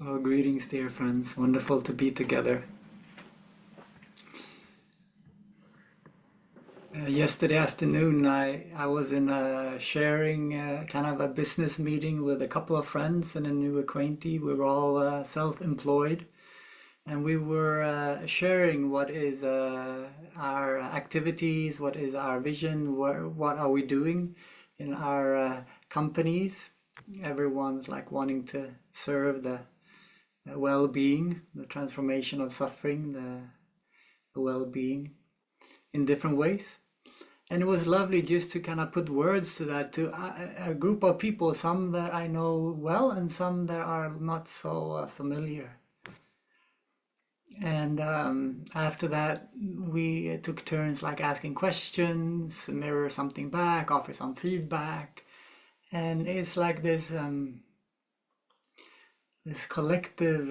Oh, greetings, dear friends. Wonderful to be together. Yesterday afternoon, I was in a sharing kind of a business meeting with a couple of friends and a new acquaintee. We were all self-employed, and we were sharing what is our activities, what is our vision, what are we doing in our companies. Everyone's like wanting to serve the well-being, the transformation of suffering, the well-being in different ways. And it was lovely just to kind of put words to that to a group of people, some that I know well and some that are not so familiar. And after that, we took turns like asking questions, mirror something back, offer some feedback. And it's like this collective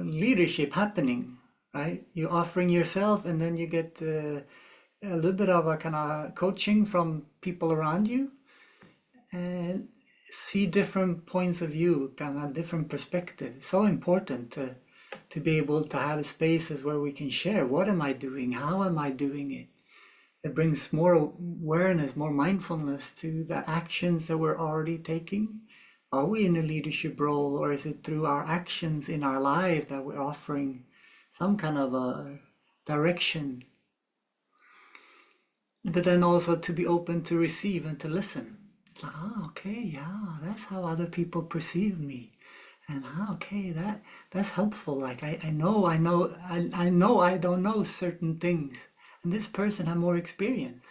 leadership happening, right? You're offering yourself, and then you get a little bit of a kind of coaching from people around you, and see different points of view, kind of different perspectives. So important to be able to have spaces where we can share. What am I doing? How am I doing it? It brings more awareness, more mindfulness to the actions that we're already taking. Are we in a leadership role, or is it through our actions in our life that we're offering some kind of a direction? But then also to be open to receive and to listen. It's like, okay, yeah, that's how other people perceive me. And okay, that's helpful. Like I know I don't know certain things. And this person had more experience.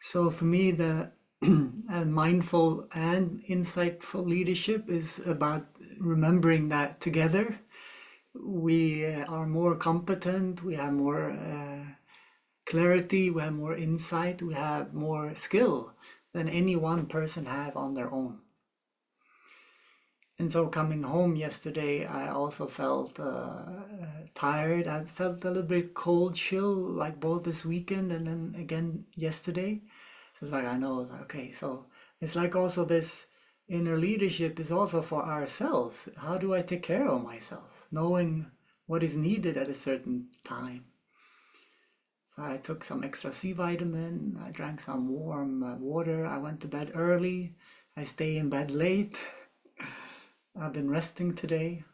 So for me, the mindful and insightful leadership is about remembering that together we are more competent, we have more clarity, we have more insight, we have more skill than any one person have on their own. And so coming home yesterday, I also felt tired. I felt a little bit cold chill, like both this weekend and then again yesterday. So it's like, I know, okay, so it's like also this inner leadership is also for ourselves. How do I take care of myself? Knowing what is needed at a certain time. So I took some extra C vitamin, I drank some warm water, I went to bed early, I stay in bed late. I've been resting today.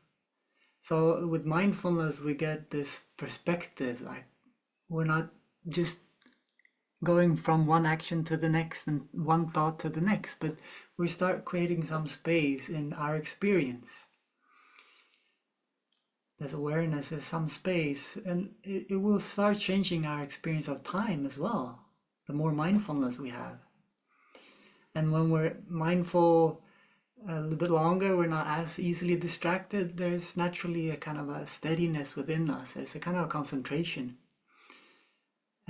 So with mindfulness, we get this perspective, like we're not just going from one action to the next and one thought to the next, but we start creating some space in our experience. There's awareness, there's some space, and it will start changing our experience of time as well, the more mindfulness we have. And when we're mindful a little bit longer, we're not as easily distracted, there's naturally a kind of a steadiness within us. There's a kind of a concentration.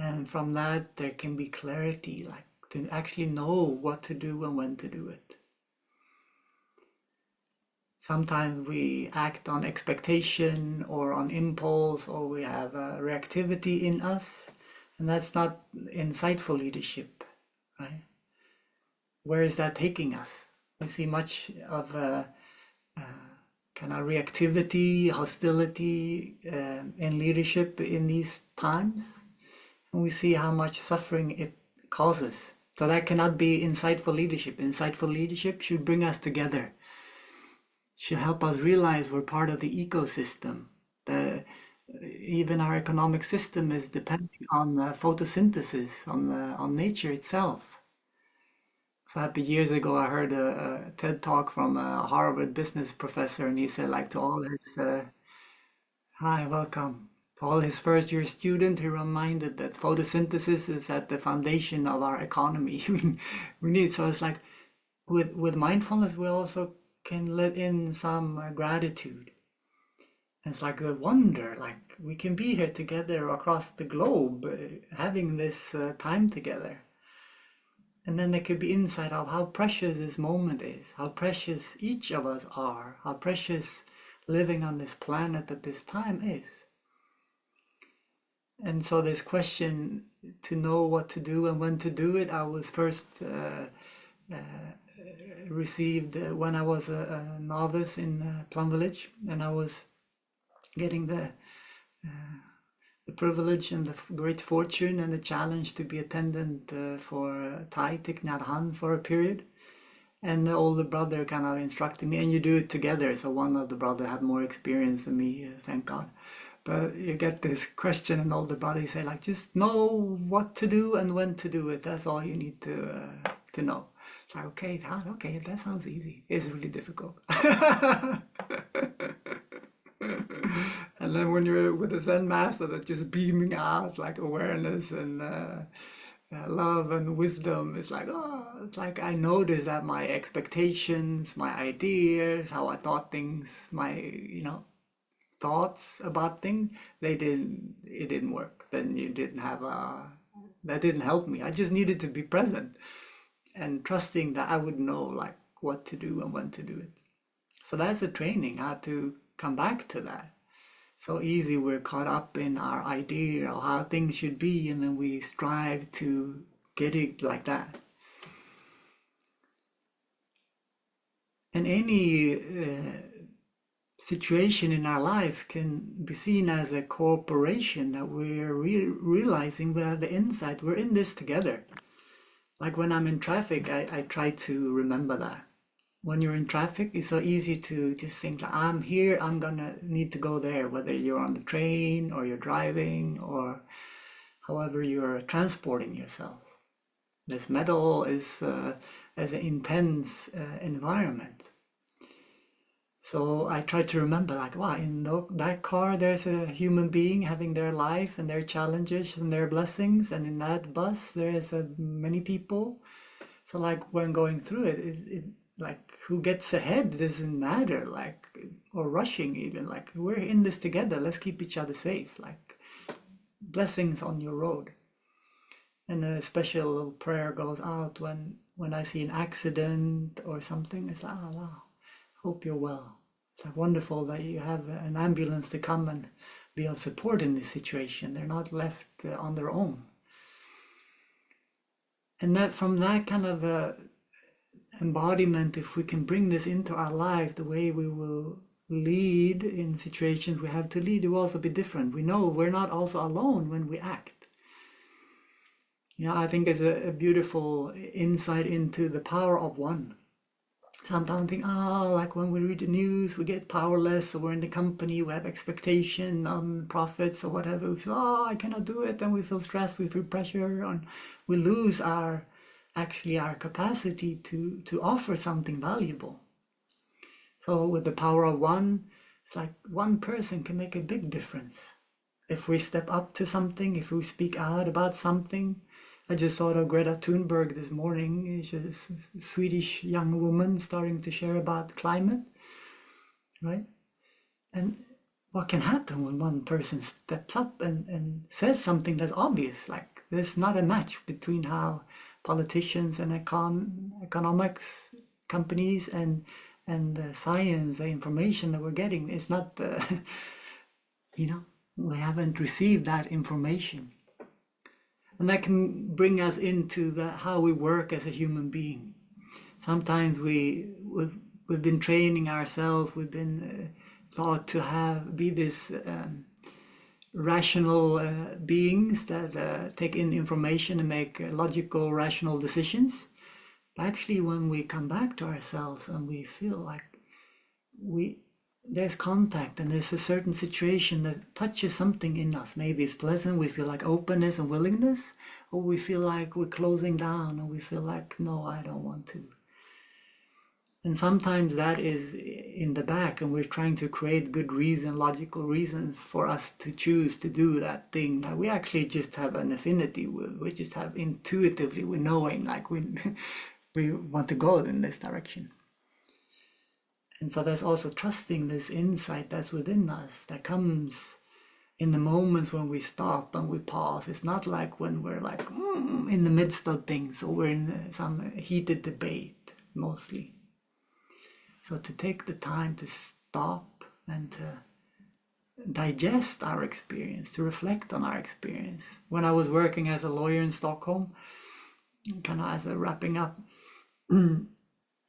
And from that, there can be clarity, like to actually know what to do and when to do it. Sometimes we act on expectation or on impulse, or we have a reactivity in us, and that's not insightful leadership, right? Where is that taking us? We see much of kind of reactivity, hostility in leadership in these times, and we see how much suffering it causes. So that cannot be insightful leadership. Insightful leadership should bring us together, should help us realize we're part of the ecosystem. Even our economic system is depending on photosynthesis, on nature itself. So happy years ago, I heard a TED talk from a Harvard business professor, and he said, like to all his, hi, welcome. To all his first year student, he reminded that photosynthesis is at the foundation of our economy. We need, so it's like with mindfulness, we also can let in some gratitude. And it's like the wonder, like we can be here together across the globe, having this time together. And then there could be insight of how precious this moment is, how precious each of us are, how precious living on this planet at this time is. And so this question to know what to do and when to do it, I was first received when I was a novice in Plum Village, and I was getting the privilege and the great fortune and the challenge to be attendant for Thich Nhat Hanh for a period. And the older brother kind of instructed me, and you do it together. So one of the brother had more experience than me, thank God. But you get this question, and older brother say like, just know what to do and when to do it. That's all you need to know. It's like, okay, that sounds easy. It's really difficult. And then when you're with a Zen master that's just beaming out like awareness and love and wisdom, it's like, oh, it's like I noticed that my expectations, my ideas, how I thought things, my, thoughts about things, it didn't work. Then you didn't have that didn't help me. I just needed to be present and trusting that I would know like what to do and when to do it. So that's a training, how to come back to that. So easy, we're caught up in our idea of how things should be, and then we strive to get it like that. And any situation in our life can be seen as a cooperation, that we're realizing we have the insight, we're in this together. Like when I'm in traffic, I try to remember that. When you're in traffic, it's so easy to just think like, I'm here, I'm gonna need to go there, whether you're on the train or you're driving or however you're transporting yourself. This metal is as an intense environment. So I try to remember like, wow, in that car, there's a human being having their life and their challenges and their blessings. And in that bus, there's many people. So like when going through it like who gets ahead doesn't matter, like, or rushing even, like we're in this together, let's keep each other safe, like blessings on your road. And a special little prayer goes out when I see an accident or something. It's like, oh wow, hope you're well. It's like wonderful that you have an ambulance to come and be of support in this situation. They're not left on their own. And that from that kind of embodiment, if we can bring this into our life, the way we will lead in situations we have to lead, it will also be different. We know we're not also alone when we act. I think it's a beautiful insight into the power of one. Sometimes I think, like when we read the news, we get powerless, or we're in the company, we have expectation on profits or whatever. We feel, I cannot do it. Then we feel stressed, we feel pressure, and we lose our capacity to offer something valuable. So with the power of one, it's like one person can make a big difference. If we step up to something, if we speak out about something. I just thought of Greta Thunberg this morning. She's a Swedish young woman starting to share about climate, right? And what can happen when one person steps up and says something that's obvious, like there's not a match between how politicians and economics companies and science, the information that we're getting is not, we haven't received that information. And that can bring us into how we work as a human being. Sometimes we've been training ourselves, we've been thought to be this rational beings that take in information and make logical, rational decisions. But actually, when we come back to ourselves and we feel like there's contact and there's a certain situation that touches something in us. Maybe it's pleasant, we feel like openness and willingness, or we feel like we're closing down, or we feel like, no, I don't want to. And sometimes that is in the back, and we're trying to create good reason, logical reasons for us to choose to do that thing that we actually just have an affinity with. We just have intuitively, we're knowing, like we want to go in this direction. And so there's also trusting this insight that's within us, that comes in the moments when we stop and we pause. It's not like when we're like in the midst of things, or we're in some heated debate, mostly. So to take the time to stop and to digest our experience, to reflect on our experience. When I was working as a lawyer in Stockholm, kind of as a wrapping up,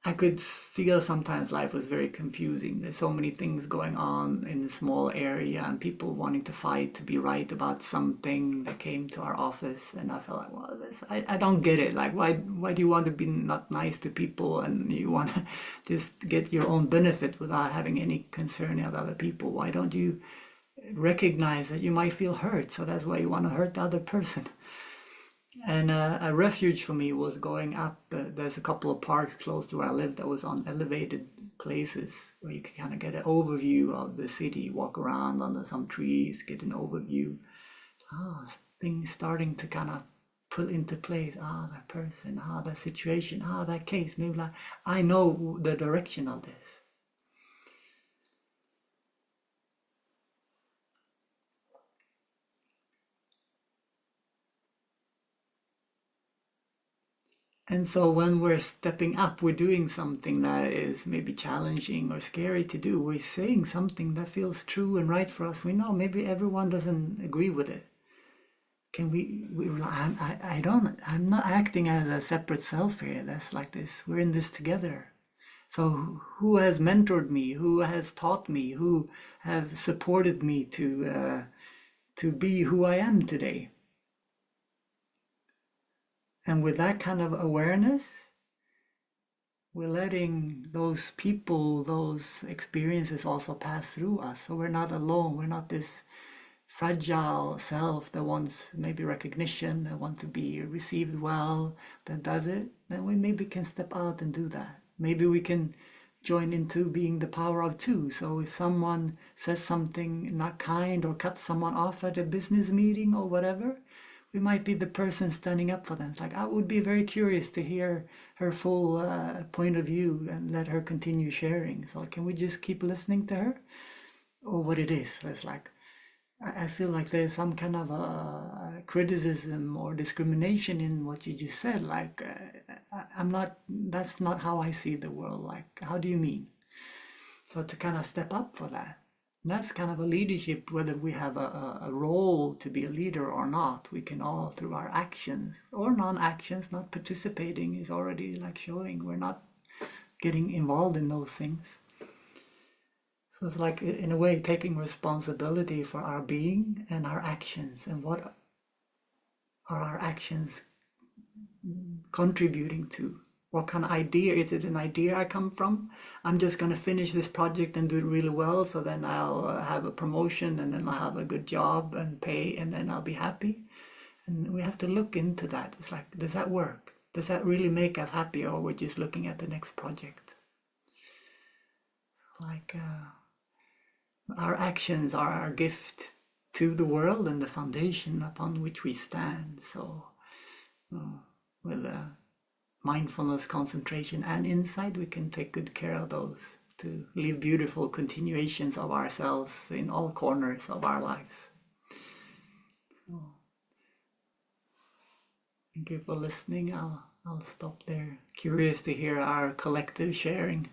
I could feel sometimes life was very confusing. There's so many things going on in a small area and people wanting to fight to be right about something that came to our office. And I felt like, well, I don't get it. Like, why do you want to be not nice to people and you want to just get your own benefit without having any concern of other people? Why don't you recognize that you might feel hurt? So that's why you want to hurt the other person. And a refuge for me was going up. There's a couple of parks close to where I lived that was on elevated places where you could kind of get an overview of the city, walk around under some trees, get an overview. Things starting to kind of put into place. That person, that situation, that case. Maybe like, I know the direction of this. And so when we're stepping up, we're doing something that is maybe challenging or scary to do. We're saying something that feels true and right for us. We know maybe everyone doesn't agree with it. Can I'm not acting as a separate self here. That's like this. We're in this together. So who has mentored me? Who has taught me? Who have supported me to be who I am today? And with that kind of awareness, we're letting those people, those experiences also pass through us. So we're not alone. We're not this fragile self that wants maybe recognition, that wants to be received well, that does it. Then we maybe can step out and do that. Maybe we can join into being the power of two. So if someone says something not kind or cuts someone off at a business meeting or whatever, we might be the person standing up for them. It's like, I would be very curious to hear her full point of view and let her continue sharing. So can we just keep listening to her? Or what it is. It's like, I feel like there's some kind of a criticism or discrimination in what you just said. Like, that's not how I see the world. Like, how do you mean? So to kind of step up for that. And that's kind of a leadership, whether we have a role to be a leader or not. We can all, through our actions or non-actions, not participating is already like showing we're not getting involved in those things. So it's like, in a way, taking responsibility for our being and our actions, and what are our actions contributing to? What kind of idea? Is it an idea I come from? I'm just going to finish this project and do it really well, so then I'll have a promotion and then I'll have a good job and pay and then I'll be happy. And we have to look into that. It's like, does that work? Does that really make us happy, or we're just looking at the next project? Like, our actions are our gift to the world and the foundation upon which we stand. So, with mindfulness, concentration, and insight, we can take good care of those to leave beautiful continuations of ourselves in all corners of our lives. So, thank you for listening. I'll stop there. Curious to hear our collective sharing.